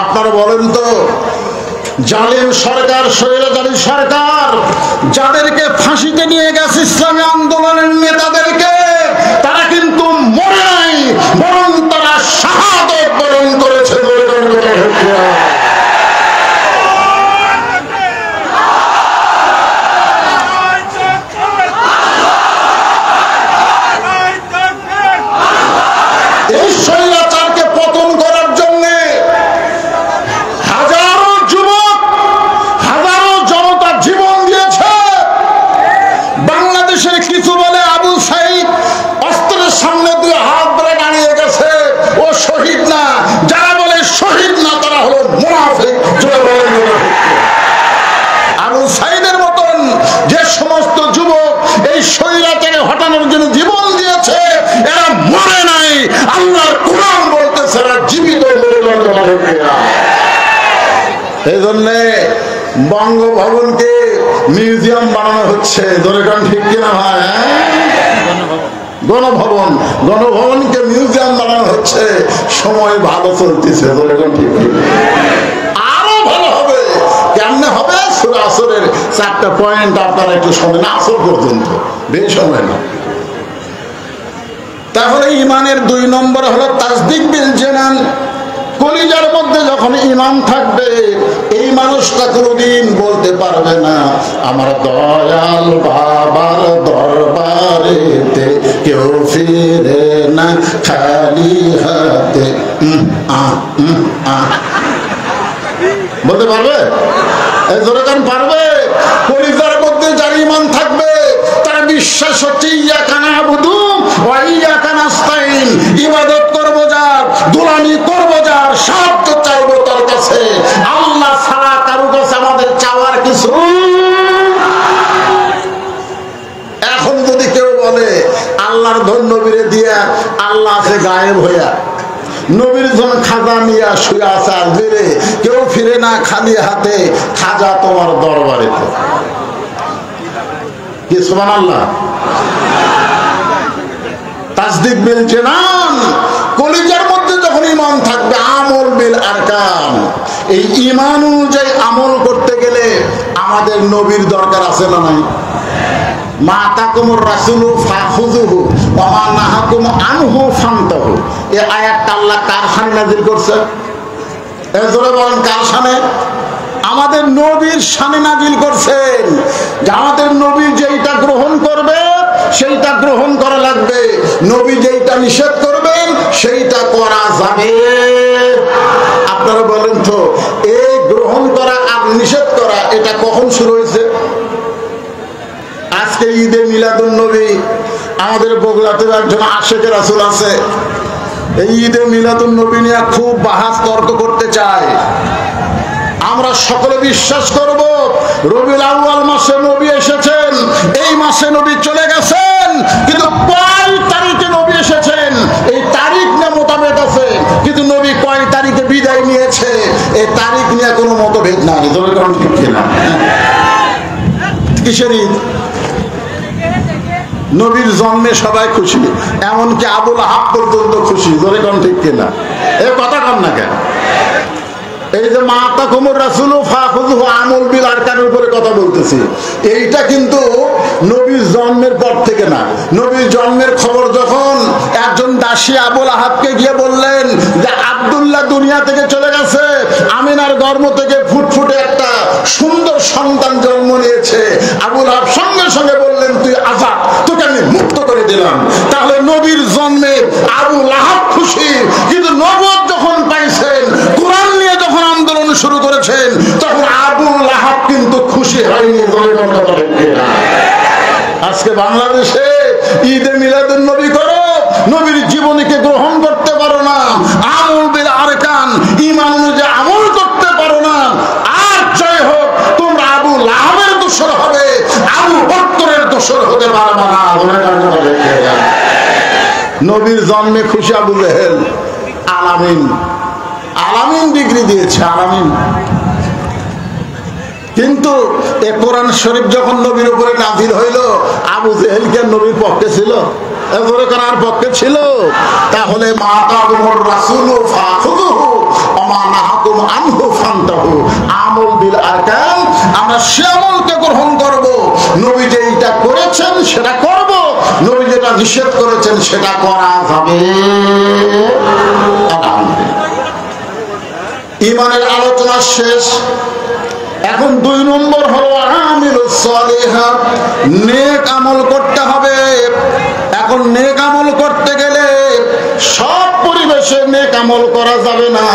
আপনারা বলেন তো, জালিম সরকার, স্বৈরাচারী সরকার যাদেরকে ফাঁসিতে নিয়ে গেছে ইসলামী আন্দোলনের নেতাদেরকে, তারা কিন্তু মরে নাই, বরং তারা শাহাদাত বরণ করেছে। এই স্বৈরাচারকে পতন করার জন্য হাজারো যুবক, হাজারো জনতা জীবন দিয়েছে। বাংলাদেশের কিছু বলে আবু সাইদ অস্ত্রের সামনে দিয়ে হাত ধরে দাঁড়িয়ে গেছে, ও শহীদ না। যারা বলে শহীদ না, তারা হলো মুনাফিক। আবু সাইদের মতন যে সমস্ত যুবক এই স্বৈরাচারকে হটানোর জন্য জীবন দিয়েছে, এরা মরে নাই। আল্লাহর কোরআন বলতেছে এরা জীবিত। এই জন্য বঙ্গভবনকে মিউজিয়াম বানানো হচ্ছে। দরকার ঠিক কিনা ভাই? গণভবন, গণভবনকে মিউজিয়াম বানানো হচ্ছে। সময় ভালো চলতেছে। দরকার ঠিক আরো ভালো হবে। কেমনে হবে? সূরা আসরের 4টা পয়েন্ট আপনারা একটু শোনেন, আসর পর্যন্ত, বেশি সময় না। তাহলে ইমানের 2 নম্বর হলো তাসদিক বিল জানান। কলিজার মধ্যে যখন ঈমান থাকবে, এই মানুষটা কোনোদিন বলতে পারবে না আমার দয়াল বাবার দরবারেতে কেউ ফিরে না খালি হাতে। বলতে পারবে? যখন পারবে, কলিজার মধ্যে যার ঈমান থাকবে, তার বিশ্বাস হচ্ছে ইয়াকা না'বুদু ওয়া ইয়াকা নাস্তাইন। ইবাদত করব যার, গোলামি করব যার, সাহায্য চাইব তার কাছে। আল্লাহ ছাড়া কারো কাছে আমাদের চাওয়ার কিছু। এখন যদি কেউ বলে আল্লাহর ধন নবীরে দিয়া, আল্লাহ আছে গায়েব হইয়া, নবীর জন খাজা নিয়া শুয়ে আছে আজমিরে, কেউ ফিরে না খালি হাতে, খাজা তোমার দরবারে। কি সুবহানাল্লাহ। তাসদিক বিল জানান, কলিজার মধ্যে যখন ঈমান থাকবে, আমল বিল আরকান। এই ঈমান অনুযায়ী আমল করতে গেলে আমাদের নবীর দরকার আছে না নাই? মা তাকুমুর রাসূলু ফাখুযুহু ওয়া মা নাহাকুম আনহু ফান্তাহু। এই আয়াতটা আল্লাহ কার শানে নাযিল করছে? এজরে বলেন কার শানে? আমাদের নবীর শানে নাযিল করছেন। যে আমাদের নবী যেইটা গ্রহণ করবে সেইটা গ্রহণ করা লাগবে, নবী যেইটা নিষেধ করবেন সেইটা করা যাবে। আপনারা বলেন তো, এই গ্রহণ করা আর নিষেধ করা এটা কখন শুরু হয়েছে? আজকে ঈদে মিলাদুন নবী, আমাদের বগুড়াতে একজন আশেকে রাসূল আছে, এই ঈদে মিলাদুন নবী নিয়ে খুব বাহাস তর্ক করতে চায়। আমরা সকলে বিশ্বাস করব রবিউল আউয়াল মাসে নবী এসেছেন, এই মাসে নবী চলে গেছেন, কিন্তু কয় তারিখে নবী এসেছেন এই তারিখ নিয়ে মতভেদ আছে, কিন্তু নবী কয় তারিখে বিদায় নিয়েছে এই তারিখ নিয়ে কোনো মতভেদ নাই। কিসের ঈদ? নবীর জন্মে সবাই খুশি, এমনকি আবুল আহাব পর্যন্ত খুশি। জোরে কোন ঠিক কিনা? এ কথা কন না কেন? এই যে মা তাকুমুর রাসূলু ফাখুযুহু আমল বিল আরকানের উপরে কথা বলতেছি, এইটা কিন্তু নবীর জন্মের পর থেকে না। নবীর জন্মের খবর যখন একজন দাসী আবুল আহাবকে গিয়ে বললেন যে আব্দুল্লাহ দুনিয়া থেকে চলে গেছে, আমিনার গর্ভ থেকে ফুটফুটে একটা সুন্দর সন্তান জন্ম নিয়েছে, আবুল আহাব সঙ্গে সঙ্গে বললেন তুই আজাদ, তোকে আমি মুক্ত করে দিলাম। তাহলে নবীর জন্মে আবুল আহাব খুশি, কিন্তু নবুয়ত যখন পাইছেন, কোরআন নিয়ে যখন আন্দোলন শুরু করেছেন, তখন আবুল আহাব কিন্তু খুশি হয়নি। আজকে বাংলাদেশে ঈদে মিলাদুন নবী করো, নবীর জীবনীকে গ্রহণ করতে পারো না, আমল বিল আরকান ঈমান অনুযায়ী আমল করতে পারো না, আর জয় হোক তোমরা আবুল আহাবের দোসর হবে, আবু বকরের দোসর হতে পারবে না। নবীর জন্মে খুশি আবু জেহেল, আলামিন, আলামিন ডিগ্রি দিয়েছে, আলামিন। কিন্তু এ কোরআন শরীফ যখন নবীর উপরে নাযিল হইল, আবু জেহেল কি নবীর পক্ষে ছিল? এজরে করার পক্ষে ছিল। তাহলে মা তাকুমুর রাসূলু ফাখুযুহু ওয়া মা নাহাকুম আনহু ফান্তাহু। আমল বিল আরকান, আমরা সে আমলকে গ্রহণ করব। নবী যেটা করেছেন সেটা করব, নবী যেটা নিষেধ করেছেন সেটা করা যাবে। ঈমানের আলোচনা শেষ। এখন 2 নম্বর হলো আমিলুস সালিহাত, নেক আমল করতে হবে। এখন নেক আমল করতে গেলে সব পরিবেশে নেক আমল করা যাবে না।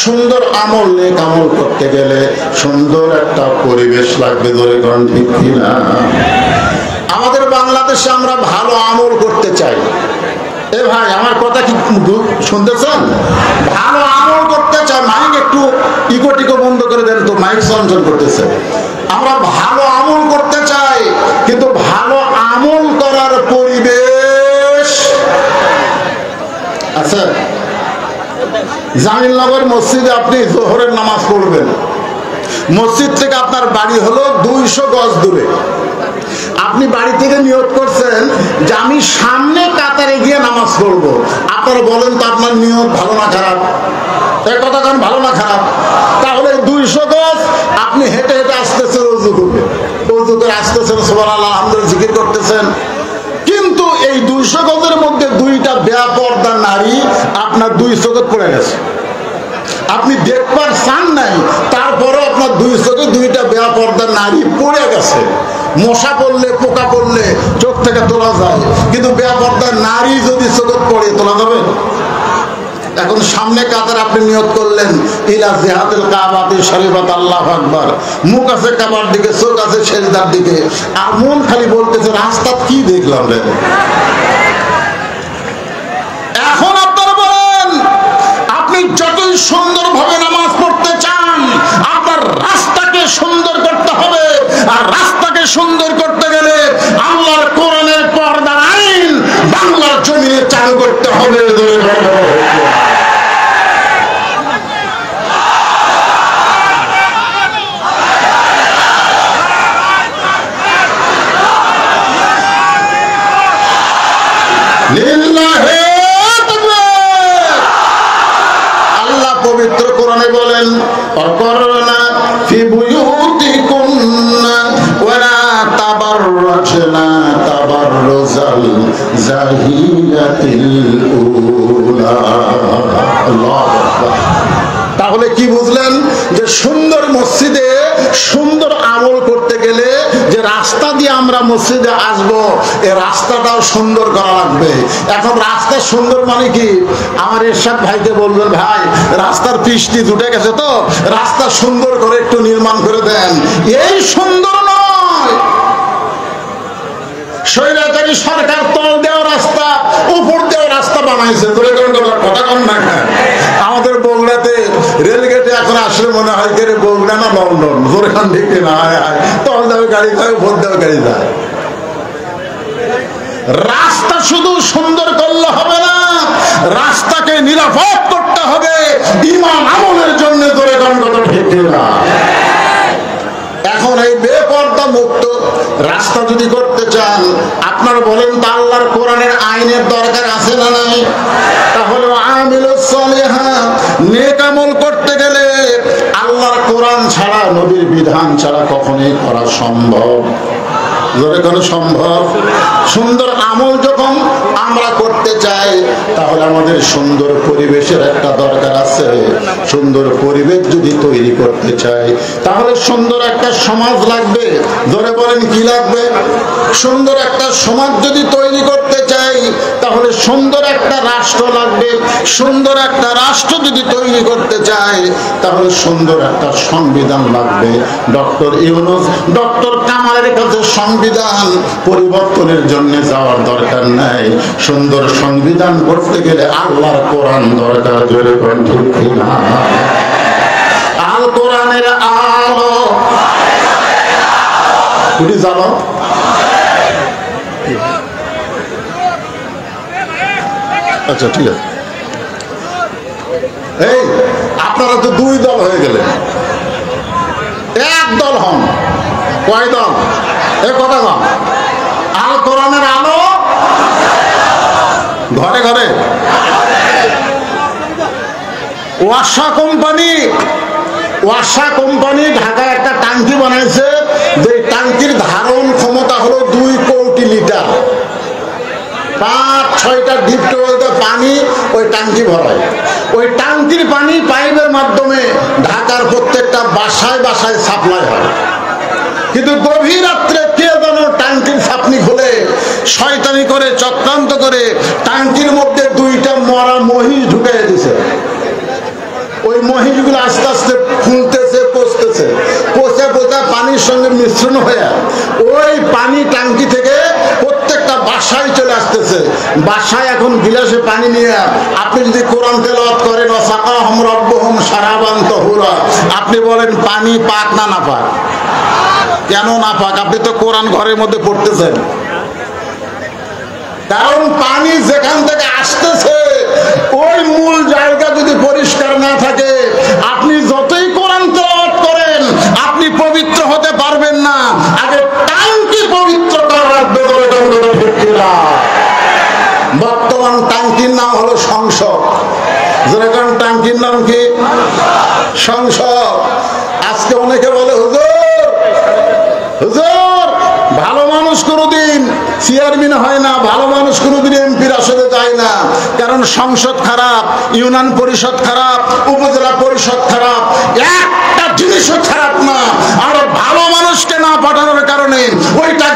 সুন্দর আমল, নেক আমল করতে গেলে সুন্দর একটা পরিবেশ লাগবে। ধরে কোন ঠিক কিনা? আমাদের বাংলাদেশে আমরা ভালো আমল করতে চাই। এ ভাই, আমার কথা কি শুনতেছেন? ভালো আমল করতে চাই। মাইক একটু ইকো বন্ধ করে দেন তো, মাইক চঞ্চল করতেছে। আমরা ভালো আমল করতে চাই, কিন্তু ভালো আমল করার পরিবেশ আচ্ছা, জামিলনগর মসজিদে আপনি জোহরের নামাজ পড়বেন। মসজিদ থেকে আপনার বাড়ি হলো 200 গজ দূরে। আপনি বাড়ি থেকে নিয়ত করছেন যে আমি সামনে কাতারে গিয়ে নামাজ পড়বো। আপনারা বলেন তো আপনার নিয়ত ভালো না খারাপ? এই কথা কারণ ভালো না খারাপ? তাহলে 200 গজ আপনি হেঁটে হেঁটে আসতেছেন, ওযু করবেন, ওযু করে আসতেছেন, সুবহানাল্লাহ আলহামদুলিল্লাহ জিকির করতেছেন। কিন্তু এই 200 গজের মধ্যে 2টা বেপরদা নারী আপনার 2 চোখে পড়ে গেছে। আপনি দেখবার চান নাই, তারপরে আপনার 2 চোখে 2টা বেপরদা নারী পড়ে গেছে। মশা পড়লে, পোকা পড়লে চোখ থেকে তোলা যায়, কিন্তু বেপরদা নারী যদি চোখে পড়ে তোলা যাবে? এখন সামনে কাতার আপনি নিয়ত করলেন ইলা জিহাতুল কাবাতি শরীফাত, আল্লাহু আকবার। মুখ আছে কাবার দিকে, চোখ আছে সেজদার দিকে, আর মন খালি বলতেছে রাস্তা কি দেখলাম রে। এখন আপনারা বলেন, আপনি যতই সুন্দরভাবে নামাজ পড়তে চান, আপনার রাস্তাকে সুন্দর করতে হবে। আর রাস্তাকে সুন্দর করতে গেলে আল্লাহর কোরআনের পর্দার আইন বাংলার জমিনে চালু করতে হবে। আল্লাহ পবিত্র কোরআনে বলেন, অকরনা ফি বুয়ুতিকুন্না ওয়ালা তাবাররাজনা তাবাররুজাল জাহিলিয়াতিল উলা। আল্লাহু আকবার। তাহলে কি বুঝলেন? যে সুন্দর মসজিদে সুন্দর আমল করতে গেলে যে রাস্তা দিয়ে আমরা মসজিদে আসবো, এই রাস্তাটাও সুন্দর করা লাগবে। এখন রাস্তা সুন্দর মানে কি? আমার এরশাদ ভাইকে বলবেন, ভাই রাস্তার পৃষ্টি উঠে গেছে, তো রাস্তা সুন্দর করে একটু নির্মাণ করে দেন। এই সুন্দর নয়, স্বৈরাচারী সরকার তল দেওয়া রাস্তা, উপর দেওয়া রাস্তা বানাইছে। কথা কন না? আমাদের বগুড়াতে রেলগেটে এখন আসলে মনে হয় যে বগুড়া না লন্ডন, জোরখান থেকে না, তল দেওয়া গাড়ি যায়, উপর দেওয়া গাড়ি যায়। রাস্তা শুধু সুন্দর করলে হবে না, রাস্তাকে নিরাপদ করতে হবে ঈমান আমলের জন্য। জোরখান কথা ঠিক না? এখন এই বেপরদা মুক্ত রাস্তা যদি করতে চান, আপনারা বলেন তো আল্লাহর কোরআনের আইনের দরকার আছে না নাই? তাহলে আমিলুস সালিহাত, নেক আমল করতে গেলে আল্লাহর কোরআন ছাড়া, নবীর বিধান ছাড়া কখনোই করা সম্ভব? জোরে কোনো সম্ভব? সুন্দর আমল যখন আমরা করতে চাই, তাহলে আমাদের সুন্দর পরিবেশের একটা দরকার আছে। সুন্দর পরিবেশ যদি তৈরি করতে চাই, তাহলে সুন্দর একটা সমাজ লাগবে। ধরে বলেন কি লাগবে? সুন্দর একটা সমাজ যদি তৈরি করতে চাই, তাহলে সুন্দর একটা রাষ্ট্র লাগবে। সুন্দর একটা রাষ্ট্র যদি তৈরি করতে চাই, তাহলে সুন্দর একটা সংবিধান লাগবে। ডক্টর ইউনূস, ডক্টর কামালের কাছে সংবিধান পরিবর্তনের জন্য যাওয়ার দরকার নাই। সুন্দর সংবিধান করতে গেলে আল্লাহর কোরআন দরকার। জোরে কোন ঠিক কিনা? আল কোরআনের আলো কুটি জানো? আচ্ছা ঠিক আছে। এই আপনারা তো 2 দল হয়ে গেলেন, 1 দল হন। কয় দল? এ কথা কন। আল কোরআনের আলো ঘরে ঘরে ওয়াসা কোম্পানি ঢাকায় একটা টাঙ্কি বানাইছে, যে টাঙ্কির ধারণ ক্ষমতা হলো 2 কোটি লিটার। 5-6টা ডিপ টিউবওয়েলে পানি ওই টাঙ্কি ভরায়। ওই টাঙ্কির পানি পাইপের মাধ্যমে ঢাকার প্রত্যেকটা বাসায় বাসায় সাপ্লাই হয়। কিন্তু গভীর রাত্রে কে যেন টাঙ্কির ছাপনি খুলে শয়তানি করে চক্রান্ত করে টাঙ্কির মধ্যে 2টা মরা মহিষ ঢুকিয়ে দিছে। ওই মহিষগুলো আস্তে আস্তে ফুলতেছে, পচতেছে, পচে পানির সঙ্গে মিশ্রণ হয়ে ওই পানি টাঙ্কি থেকে প্রত্যেকটা বাসায় চলে আসতেছে। বাসায় এখন গিলাসে পানি নিয়ে আপনি যদি কোরআন তেলাওয়াত করেন ওয়াসাকাহুম রাব্বুহুম শারাবান তাহুরা, আপনি বলেন পানি পাক না না পাক? কেন না পাক? আপনি তো কোরআন ঘরের মধ্যে পড়তেছেন। কারণ পানি যেখান থেকে আসতেছে ওই মূল জায়গা যদি পরিষ্কার না থাকে, আপনি যতই কোরআন তেলাওয়াত করেন আপনি পবিত্র হতে পারবেন না। আগে টাঙ্কি পবিত্র করা লাগবে। বর্তমান টাঙ্কির নাম হলো সংসদ। যেরকম টাঙ্কির নাম কি? সংসদ। আজকে অনেকে বলে হুজুর ভালো মানুষ কোনোদিন চেয়ারম্যান হয় না, ভালো মানুষ কোনোদিন এমপির আসলে যায় না, কারণ সংসদ খারাপ, ইউনিয়ন পরিষদ খারাপ, উপজেলা পরিষদ খারাপ, একটা জিনিসও খারাপ না। আর ভালো মানুষকে না পাঠানোর কারণে ওইটা